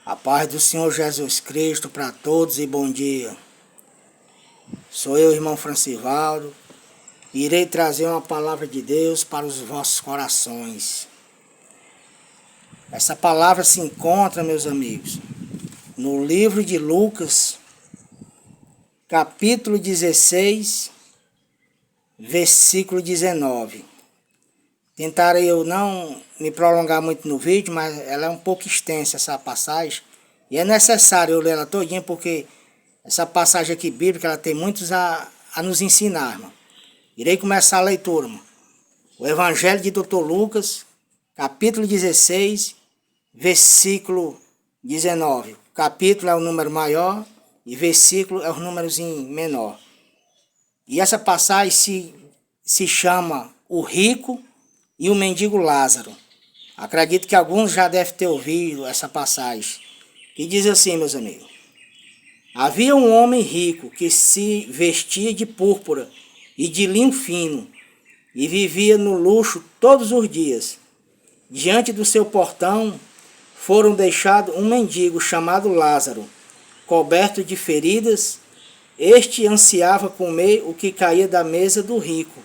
A paz do Senhor Jesus Cristo para todos e bom dia. Sou eu, irmão Francivaldo, e irei trazer uma palavra de Deus para os vossos corações. Essa palavra se encontra, meus amigos, no livro de Lucas, capítulo 16, versículo 19. Tentarei eu não me prolongar muito no vídeo, mas ela é um pouco extensa, essa passagem. E é necessário eu ler ela todinha, porque essa passagem aqui bíblica, ela tem muitos a nos ensinar, irmão. Irei começar a leitura, irmão. O Evangelho de Dr. Lucas, capítulo 16, versículo 19. O capítulo é o número maior e versículo é o númerozinho menor. E essa passagem se chama O Rico e o Mendigo Lázaro. Acredito que alguns já devem ter ouvido essa passagem. Que diz assim, meus amigos. Havia um homem rico que se vestia de púrpura e de linho fino e vivia no luxo todos os dias. Diante do seu portão foram deixados um mendigo chamado Lázaro, coberto de feridas. Este ansiava comer o que caía da mesa do rico.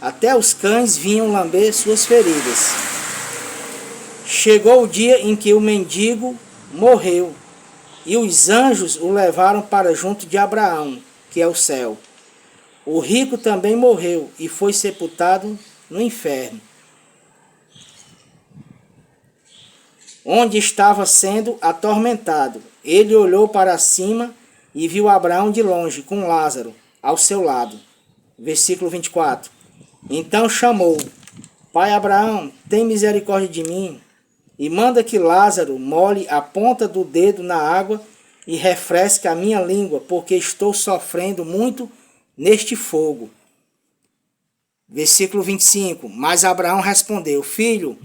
Até os cães vinham lamber suas feridas. Chegou o dia em que o mendigo morreu, e os anjos o levaram para junto de Abraão, que é o céu. O rico também morreu e foi sepultado no inferno, onde estava sendo atormentado. Ele olhou para cima e viu Abraão de longe, com Lázaro ao seu lado. Versículo 24. Então chamou: Pai Abraão, tem misericórdia de mim, e manda que Lázaro molhe a ponta do dedo na água e refresque a minha língua, porque estou sofrendo muito neste fogo. Versículo 25. Mas Abraão respondeu: Filho,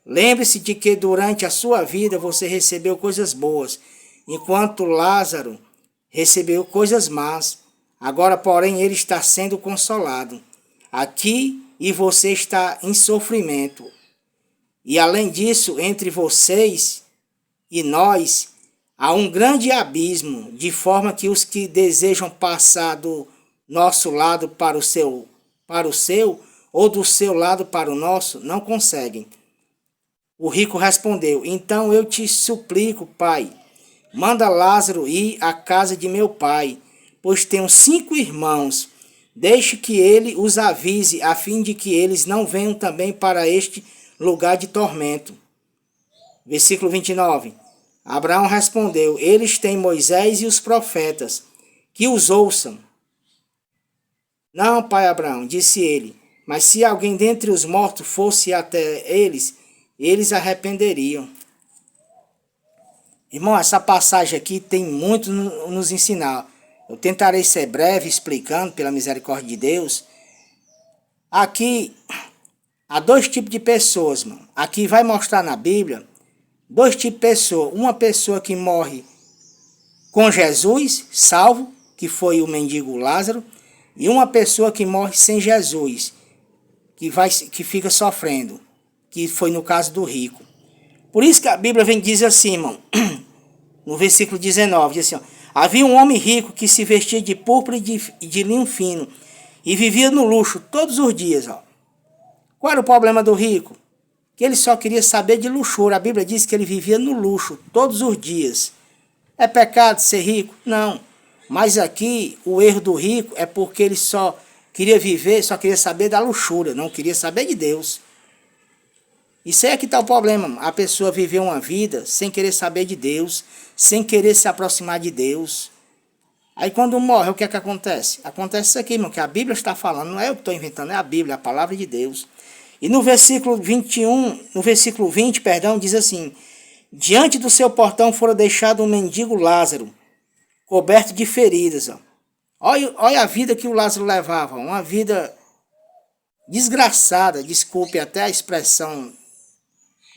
lembre-se de que durante a sua vida você recebeu coisas boas, enquanto Lázaro recebeu coisas más. Agora, porém, ele está sendo consolado aqui e você está em sofrimento. E além disso, entre vocês e nós há um grande abismo, de forma que os que desejam passar do nosso lado para o seu, ou do seu lado para o nosso, não conseguem. O rico respondeu: Então eu te suplico, pai, manda Lázaro ir à casa de meu pai, pois tenho 5 irmãos. Deixe que ele os avise, a fim de que eles não venham também para este lugar de tormento. Versículo 29. Abraão respondeu: Eles têm Moisés e os profetas, que os ouçam. Não, pai Abraão, disse ele, mas se alguém dentre os mortos fosse até eles, eles arrependeriam. Irmão, essa passagem aqui tem muito nos ensinar. Eu tentarei ser breve explicando, pela misericórdia de Deus. Aqui há 2 tipos de pessoas, mano. Aqui vai mostrar na Bíblia 2 tipos de pessoas. Uma pessoa que morre com Jesus, salvo, que foi o mendigo Lázaro, e uma pessoa que morre sem Jesus, que fica sofrendo, que foi no caso do rico. Por isso que a Bíblia vem dizer assim, irmão, no versículo 19, diz assim, ó, havia um homem rico que se vestia de púrpura e de linho fino e vivia no luxo todos os dias. Ó. Qual era o problema do rico? Que ele só queria saber de luxúria. A Bíblia diz que ele vivia no luxo todos os dias. É pecado ser rico? Não. Mas aqui o erro do rico é porque ele só queria viver, só queria saber da luxúria, não queria saber de Deus. Isso aí é que está o problema. A pessoa viveu uma vida sem querer saber de Deus, sem querer se aproximar de Deus. Aí quando morre, o que é que acontece? Acontece isso aqui, irmão, que a Bíblia está falando, não é eu que estou inventando, é a Bíblia, a palavra de Deus. E no versículo 20, diz assim, diante do seu portão fora deixado um mendigo Lázaro, coberto de feridas. Ó. Olha a vida que o Lázaro levava, uma vida desgraçada, desculpe até a expressão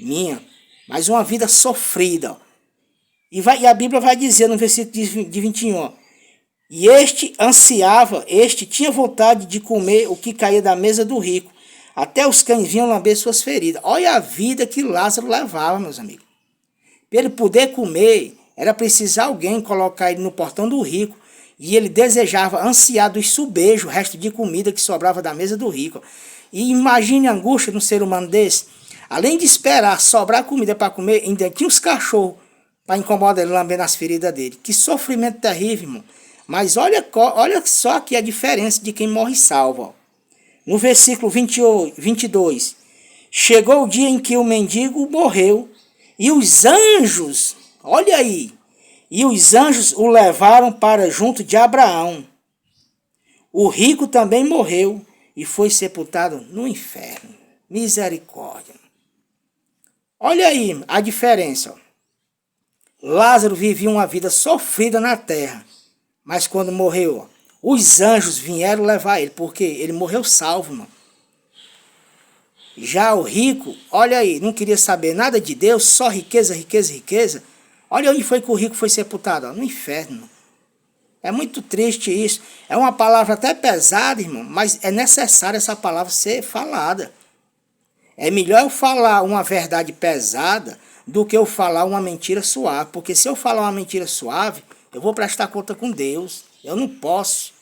minha, mas uma vida sofrida. Ó. E a Bíblia vai dizer no versículo de 21, ó, e este tinha vontade de comer o que caía da mesa do rico, até os cães vinham lamber suas feridas. Olha a vida que Lázaro levava, meus amigos. Para ele poder comer, era preciso alguém colocar ele no portão do rico. E ele desejava, ansiado e subejo o resto de comida que sobrava da mesa do rico. E imagine a angústia de um ser humano desse. Além de esperar sobrar comida para comer, ainda tinha os cachorros para incomodar ele, lambendo as feridas dele. Que sofrimento terrível, irmão. Mas olha só aqui a diferença de quem morre salvo. Ó. No versículo 22. Chegou o dia em que o mendigo morreu. E os anjos, olha aí. E os anjos o levaram para junto de Abraão. O rico também morreu e foi sepultado no inferno. Misericórdia. Olha aí a diferença. Ó. Lázaro vivia uma vida sofrida na terra. Mas quando morreu, ó, os anjos vieram levar ele, porque ele morreu salvo, mano. Já o rico, olha aí, não queria saber nada de Deus, só riqueza, riqueza, riqueza. Olha onde foi que o rico foi sepultado, ó, no inferno. É muito triste isso. É uma palavra até pesada, irmão, mas é necessário essa palavra ser falada. É melhor eu falar uma verdade pesada do que eu falar uma mentira suave. Porque se eu falar uma mentira suave, eu vou prestar conta com Deus. Eu não posso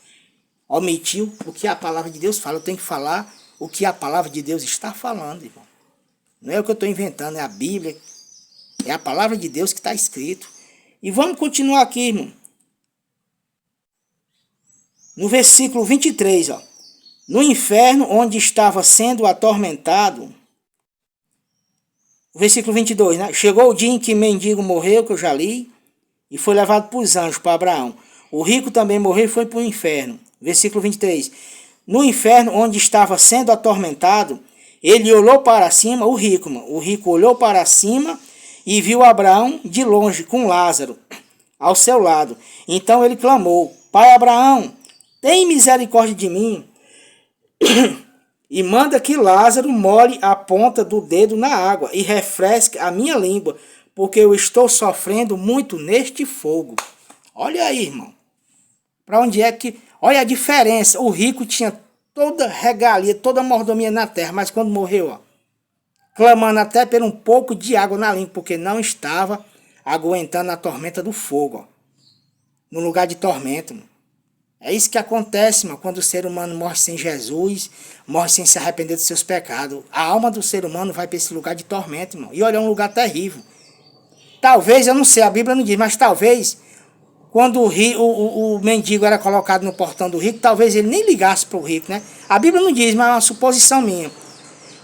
omitir o que a palavra de Deus fala. Eu tenho que falar o que a palavra de Deus está falando, irmão. Não é o que eu estou inventando, é a Bíblia. É a palavra de Deus que está escrito. E vamos continuar aqui, irmão. No versículo 23, ó. No inferno onde estava sendo atormentado. O versículo 22, né? Chegou o dia em que o mendigo morreu, que eu já li, e foi levado para os anjos, para Abraão. O rico também morreu e foi para o inferno. Versículo 23. No inferno onde estava sendo atormentado, ele olhou para cima, o rico olhou para cima e viu Abraão de longe com Lázaro ao seu lado. Então ele clamou: Pai Abraão, tem misericórdia de mim e manda que Lázaro molhe a ponta do dedo na água e refresque a minha língua, porque eu estou sofrendo muito neste fogo. Olha aí, irmão. Para onde é que... Olha a diferença. O rico tinha toda regalia, toda mordomia na terra, mas quando morreu, ó, clamando até por um pouco de água na língua, porque não estava aguentando a tormenta do fogo, ó, no lugar de tormento. Mano. É isso que acontece, mano, quando o ser humano morre sem Jesus, morre sem se arrepender dos seus pecados. A alma do ser humano vai para esse lugar de tormento, irmão. E olha, é um lugar terrível. Talvez, eu não sei, a Bíblia não diz, mas talvez, quando o mendigo era colocado no portão do rico, talvez ele nem ligasse para o rico, né? A Bíblia não diz, mas é uma suposição minha.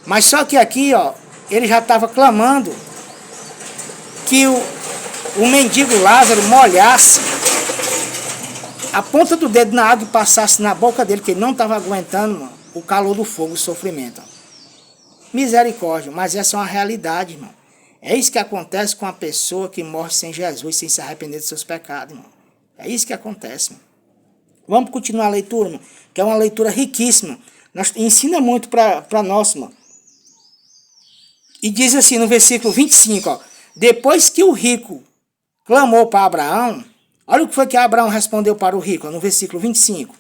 Mas só que aqui, ó, ele já estava clamando que o mendigo Lázaro molhasse a ponta do dedo na água e passasse na boca dele, que ele não estava aguentando, mano, o calor do fogo, o sofrimento. Ó. Misericórdia, mas essa é uma realidade, irmão. É isso que acontece com a pessoa que morre sem Jesus, sem se arrepender dos seus pecados, irmão. É isso que acontece, irmão. Vamos continuar a leitura, irmão, que é uma leitura riquíssima. Ensina muito para nós, irmão. E diz assim no versículo 25, ó. Depois que o rico clamou para Abraão, olha o que foi que Abraão respondeu para o rico, ó, no versículo 25.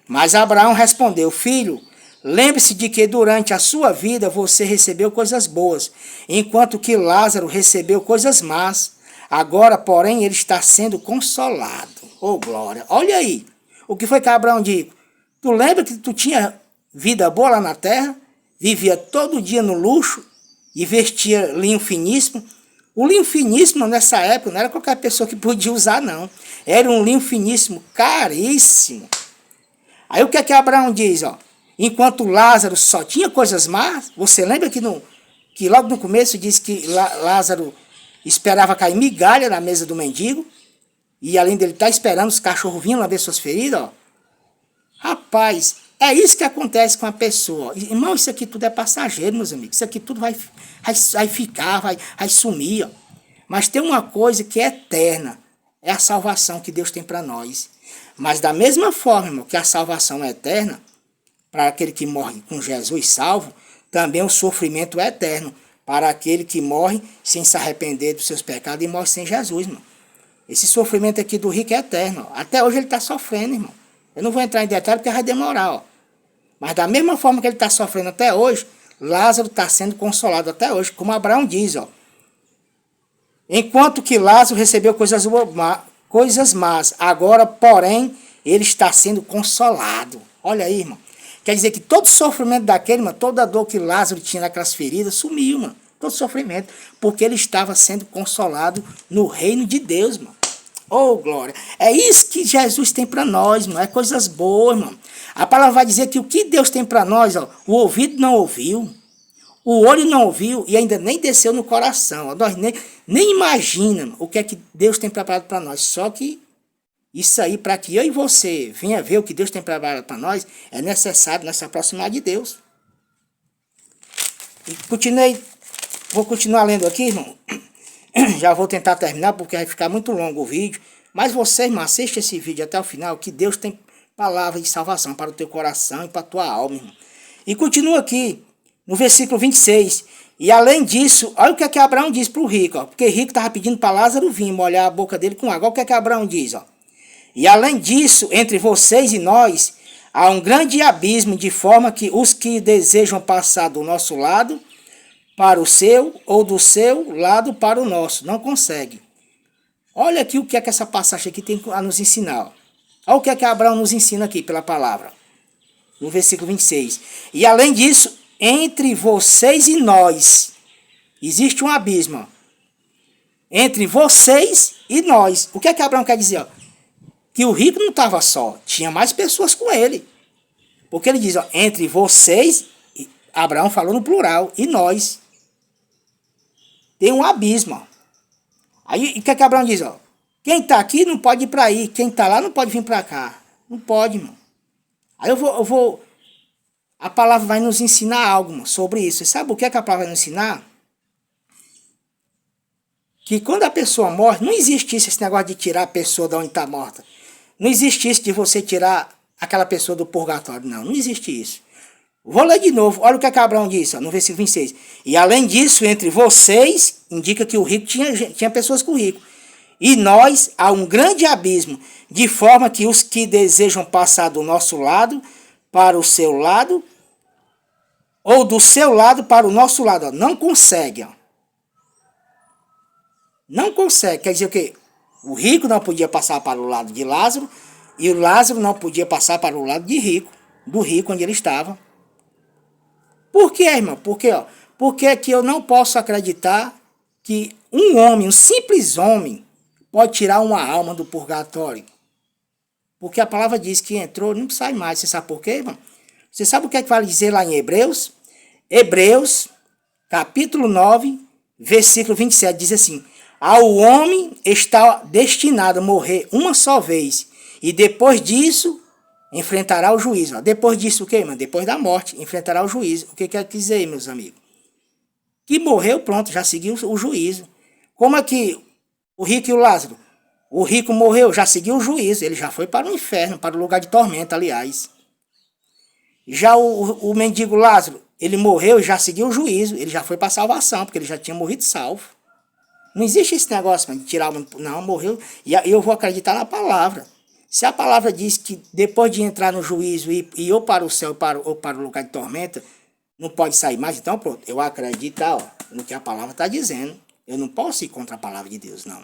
Mas Abraão respondeu: Filho, lembre-se de que durante a sua vida você recebeu coisas boas, enquanto que Lázaro recebeu coisas más. Agora, porém, ele está sendo consolado. Oh, glória! Olha aí, o que foi que Abraão disse? Tu lembra que tu tinha vida boa lá na terra? Vivia todo dia no luxo e vestia linho finíssimo? O linho finíssimo nessa época não era qualquer pessoa que podia usar, não. Era um linho finíssimo, caríssimo. Aí o que é que Abraão diz, ó? Enquanto Lázaro só tinha coisas más, você lembra que logo no começo diz que Lázaro esperava cair migalha na mesa do mendigo, e além dele estar esperando, os cachorros vinham lamber suas feridas, ó. Rapaz, é isso que acontece com a pessoa. Irmão, isso aqui tudo é passageiro, meus amigos. Isso aqui tudo vai ficar, vai sumir, ó. Mas tem uma coisa que é eterna, é a salvação que Deus tem para nós. Mas da mesma forma, irmão, que a salvação é eterna, para aquele que morre com Jesus salvo, também o sofrimento é eterno para aquele que morre sem se arrepender dos seus pecados e morre sem Jesus, irmão. Esse sofrimento aqui do rico é eterno. Ó. Até hoje ele está sofrendo, irmão. Eu não vou entrar em detalhe porque vai demorar, ó. Mas da mesma forma que ele está sofrendo até hoje, Lázaro está sendo consolado até hoje, como Abraão diz, ó. enquanto que Lázaro recebeu coisas más. Agora, porém, ele está sendo consolado. Olha aí, irmão. Quer dizer que todo sofrimento daquele, irmão, toda a dor que Lázaro tinha naquelas feridas, sumiu, mano. Todo sofrimento. Porque ele estava sendo consolado no reino de Deus, mano. Oh, glória. É isso que Jesus tem para nós, mano. É coisas boas, mano. A palavra vai dizer que o que Deus tem para nós, ó, o ouvido não ouviu, o olho não ouviu e ainda nem desceu no coração. Ó. Nós nem imagina o que é que Deus tem preparado para nós. Só que isso aí, para que eu e você venha ver o que Deus tem preparado para nós, é necessário nós se aproximar de Deus. E vou continuar lendo aqui, irmão. Já vou tentar terminar porque vai ficar muito longo o vídeo. Mas você, irmão, assiste esse vídeo até o final, que Deus tem palavra de salvação para o teu coração e para a tua alma, irmão. E continua aqui, no versículo 26. E além disso, olha o que é que Abraão diz para o rico, ó, porque o rico estava pedindo para Lázaro vir molhar a boca dele com água. Olha o que é que Abraão diz, ó. E além disso, entre vocês e nós, há um grande abismo, de forma que os que desejam passar do nosso lado para o seu, ou do seu lado para o nosso, não conseguem. Olha aqui o que é que essa passagem aqui tem a nos ensinar, ó. Olha o que é que Abraão nos ensina aqui pela palavra. No versículo 26. E além disso, entre vocês e nós, existe um abismo. Entre vocês e nós. O que é que Abraão quer dizer? Ó? Que o rico não estava só. Tinha mais pessoas com ele. Porque ele diz, ó, entre vocês, Abraão falou no plural, e nós. Tem um abismo. Ó. Aí o que é que Abraão diz? Ó? Quem está aqui não pode ir para aí. Quem está lá não pode vir para cá. Não pode, irmão. Aí a palavra vai nos ensinar algo, irmão, sobre isso. Você sabe o que é que a palavra vai nos ensinar? Que quando a pessoa morre, não existe isso, esse negócio de tirar a pessoa de onde está morta. Não existe isso de você tirar aquela pessoa do purgatório. Não, não existe isso. Vou ler de novo. Olha o que é que Abraão disse, ó, no versículo 26. E além disso, entre vocês, indica que o rico tinha pessoas com o rico. E nós, há um grande abismo, de forma que os que desejam passar do nosso lado para o seu lado, ou do seu lado para o nosso lado, ó, não conseguem. Ó. Não consegue. Quer dizer o quê? O rico não podia passar para o lado de Lázaro, e o Lázaro não podia passar para o lado do rico onde ele estava. Por quê, irmão? Porque é que eu não posso acreditar que um homem, um simples homem, pode tirar uma alma do purgatório. Porque a palavra diz que entrou, não sai mais. Você sabe por quê, irmão? Você sabe o que é que vai dizer lá em Hebreus? Hebreus, capítulo 9, versículo 27, diz assim: ao homem está destinado a morrer uma só vez, e depois disso enfrentará o juízo. Depois disso o quê, irmão? Depois da morte, enfrentará o juízo. O que quer dizer, meus amigos? Que morreu, pronto, já seguiu o juízo. Como é que o rico e o Lázaro? O rico morreu, já seguiu o juízo, ele já foi para o inferno, para o lugar de tormenta, aliás. Já o mendigo Lázaro, ele morreu e já seguiu o juízo, ele já foi para a salvação, porque ele já tinha morrido salvo. Não existe esse negócio de tirar uma... Não, morreu, e eu vou acreditar na palavra. Se a palavra diz que depois de entrar no juízo e ou para o céu ou para o lugar de tormenta, não pode sair mais, então pronto, eu acredito no que a palavra está dizendo. Eu não posso ir contra a palavra de Deus, não.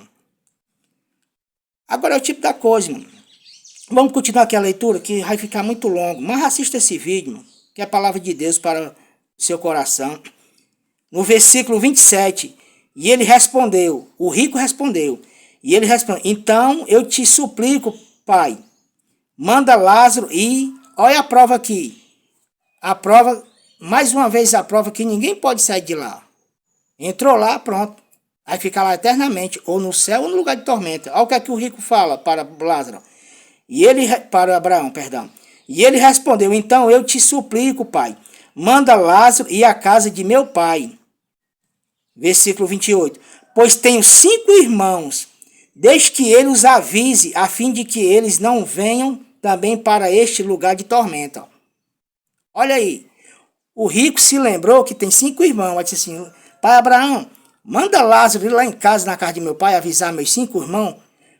Agora é o tipo da coisa, mano. Vamos continuar aqui a leitura, que vai ficar muito longo. Mas assista esse vídeo, mano, que é a palavra de Deus para o seu coração. No versículo 27, e ele respondeu, o rico respondeu, e ele respondeu, então eu te suplico, pai, manda Lázaro e... Olha a prova aqui. A prova, mais uma vez a prova que ninguém pode sair de lá. Entrou lá, pronto. Vai ficar lá eternamente, ou no céu ou no lugar de tormenta. Olha o que é que o rico fala para Lázaro. E ele, para Abraão, perdão. E ele respondeu, então eu te suplico, pai, manda Lázaro ir à casa de meu pai. Versículo 28. Pois tenho 5 irmãos, desde que ele os avise, a fim de que eles não venham também para este lugar de tormenta. Olha aí. O rico se lembrou que tem 5 irmãos. Ele disse assim, pai Abraão, manda Lázaro ir lá em casa, na casa de meu pai, avisar meus 5 irmãos,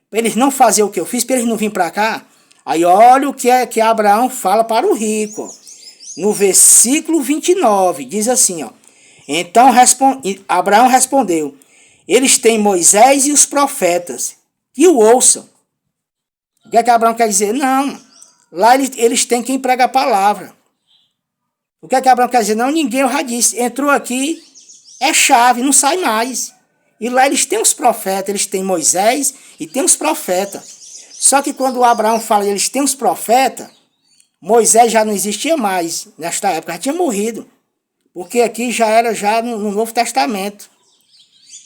para eles não fazer o que eu fiz, para eles não virem para cá. Aí olha o que é que Abraão fala para o rico. No versículo 29, diz assim, ó. Então Abraão respondeu, eles têm Moisés e os profetas, que o ouçam. O que é que Abraão quer dizer? Não, lá eles têm quem prega a palavra. O que é que Abraão quer dizer? Não, ninguém, eu já disse, entrou aqui, é chave, não sai mais. E lá eles têm os profetas, eles têm Moisés e tem os profetas. Só que quando Abraão fala que eles têm os profetas, Moisés já não existia mais nesta época, já tinha morrido. Porque aqui já era já no Novo Testamento,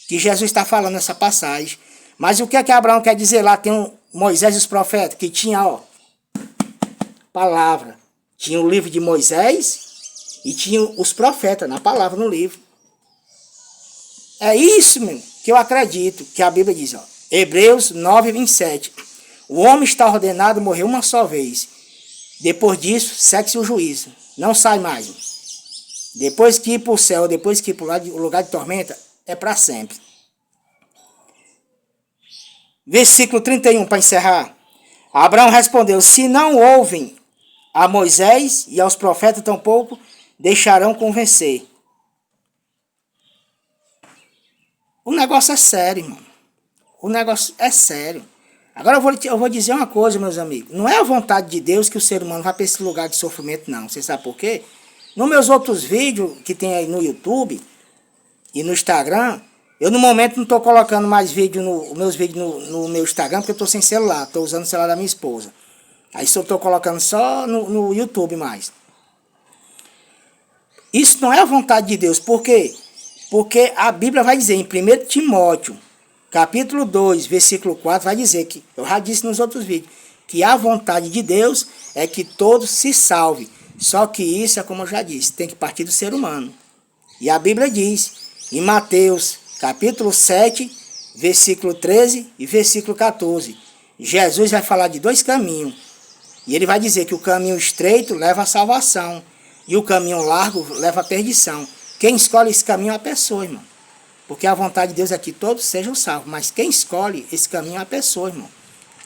que Jesus está falando nessa passagem. Mas o que é que Abraão quer dizer lá? Tem Moisés e os profetas, que tinha, ó, palavra. Tinha o livro de Moisés e tinha os profetas na palavra, no livro. É isso, meu, que eu acredito, que a Bíblia diz, ó, Hebreus 9, 27. O homem está ordenado a morrer uma só vez. Depois disso, segue-se o juízo. Não sai mais. Depois que ir para o céu, depois que ir para o lugar de tormenta, é para sempre. Versículo 31, para encerrar. Abraão respondeu, se não ouvem a Moisés e aos profetas, tampouco deixarão convencer. O negócio é sério, irmão. O negócio é sério. Agora eu vou dizer uma coisa, meus amigos. Não é a vontade de Deus que o ser humano vá para esse lugar de sofrimento, não. Você sabe por quê? Nos meus outros vídeos que tem aí no YouTube e no Instagram, eu no momento não estou colocando mais meus vídeos no meu Instagram, porque eu estou sem celular. Estou usando o celular da minha esposa. Aí só estou colocando só no YouTube mais. Isso não é a vontade de Deus. Por quê? Porque a Bíblia vai dizer em 1 Timóteo, capítulo 2, versículo 4, vai dizer que, eu já disse nos outros vídeos, que a vontade de Deus é que todos se salvem. Só que isso é como eu já disse, tem que partir do ser humano. E a Bíblia diz, em Mateus, capítulo 7, versículo 13 e versículo 14, Jesus vai falar de dois caminhos. E ele vai dizer que o caminho estreito leva à salvação e o caminho largo leva à perdição. Quem escolhe esse caminho é a pessoa, irmão. Porque a vontade de Deus é que todos sejam salvos. Mas quem escolhe esse caminho é a pessoa, irmão.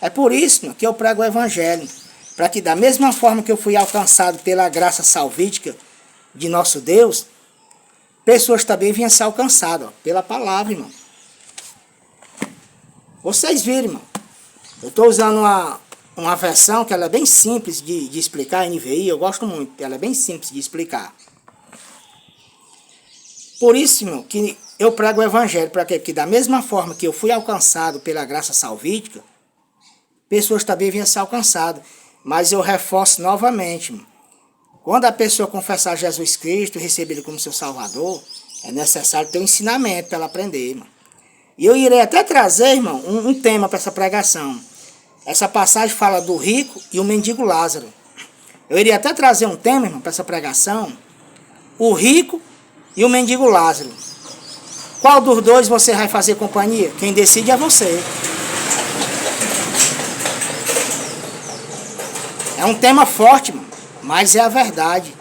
É por isso, irmão, que eu prego o evangelho. Para que da mesma forma que eu fui alcançado pela graça salvífica de nosso Deus, pessoas também venham ser alcançadas, ó, pela palavra, irmão. Vocês viram, irmão. Eu estou usando uma versão que ela é bem simples de explicar, a NVI. Eu gosto muito. Ela é bem simples de explicar. Por isso, irmão, que eu prego o evangelho, para que da mesma forma que eu fui alcançado pela graça salvífica, pessoas também venham ser alcançadas. Mas eu reforço novamente, irmão, quando a pessoa confessar Jesus Cristo e receber Ele como seu Salvador, é necessário ter um ensinamento para ela aprender, irmão. E eu irei até trazer, irmão, um tema para essa pregação. Essa passagem fala do rico e o mendigo Lázaro. Eu iria até trazer um tema, irmão, para essa pregação. O rico e o mendigo Lázaro. Qual dos dois você vai fazer companhia? Quem decide é você. É um tema forte, mano, mas é a verdade.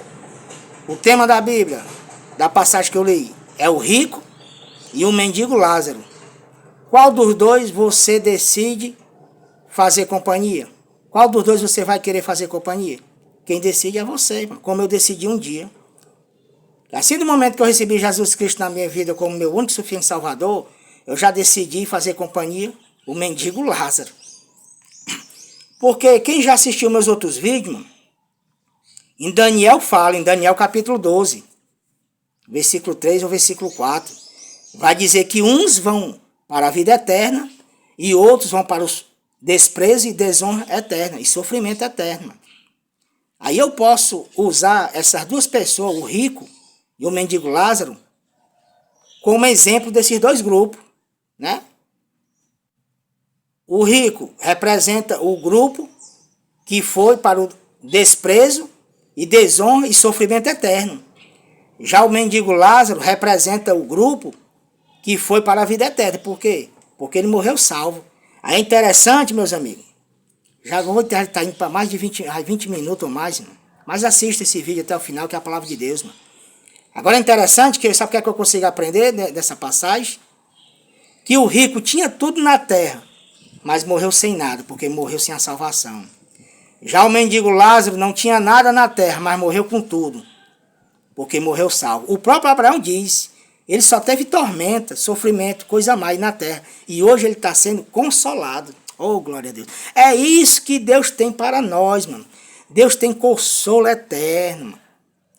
O tema da Bíblia, da passagem que eu li, é o rico e o mendigo Lázaro. Qual dos dois você decide fazer companhia? Qual dos dois você vai querer fazer companhia? Quem decide é você, irmão, como eu decidi um dia. Assim, do momento que eu recebi Jesus Cristo na minha vida como meu único e suficiente Salvador, eu já decidi fazer companhia o mendigo Lázaro. Porque quem já assistiu meus outros vídeos, mano, em Daniel fala, em Daniel capítulo 12, versículo 3 ou versículo 4, vai dizer que uns vão para a vida eterna e outros vão para os desprezo e desonra eterna e sofrimento eterno. Mano. Aí eu posso usar essas duas pessoas, o rico e o mendigo Lázaro, como exemplo desses dois grupos, né? O rico representa o grupo que foi para o desprezo e desonra e sofrimento eterno. Já o mendigo Lázaro representa o grupo que foi para a vida eterna. Por quê? Porque ele morreu salvo. Aí é interessante, meus amigos. Já vou estar indo para mais de 20 minutos ou mais, mano. Mas assista esse vídeo até o final, que é a palavra de Deus, mano. Agora é interessante, que sabe o que é que eu consigo aprender dessa passagem? Que o rico tinha tudo na terra, mas morreu sem nada, porque morreu sem a salvação. Já o mendigo Lázaro não tinha nada na terra, mas morreu com tudo, porque morreu salvo. O próprio Abraão diz Ele só teve tormenta, sofrimento, coisa a mais na terra. E hoje ele está sendo consolado. Oh, glória a Deus. É isso que Deus tem para nós, mano. Deus tem consolo eterno, mano.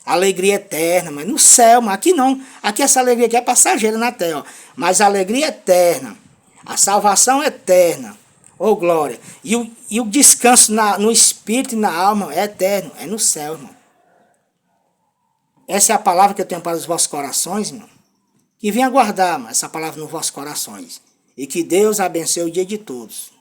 Alegria eterna, mas no céu, mas aqui não. Aqui essa alegria aqui é passageira na terra, ó. Mas a alegria eterna, a salvação eterna, oh glória. E o descanso no espírito e na alma é eterno, é no céu, irmão. Essa é a palavra que eu tenho para os vossos corações, irmão. Que venha guardar essa palavra nos vossos corações. E que Deus abençoe o dia de todos.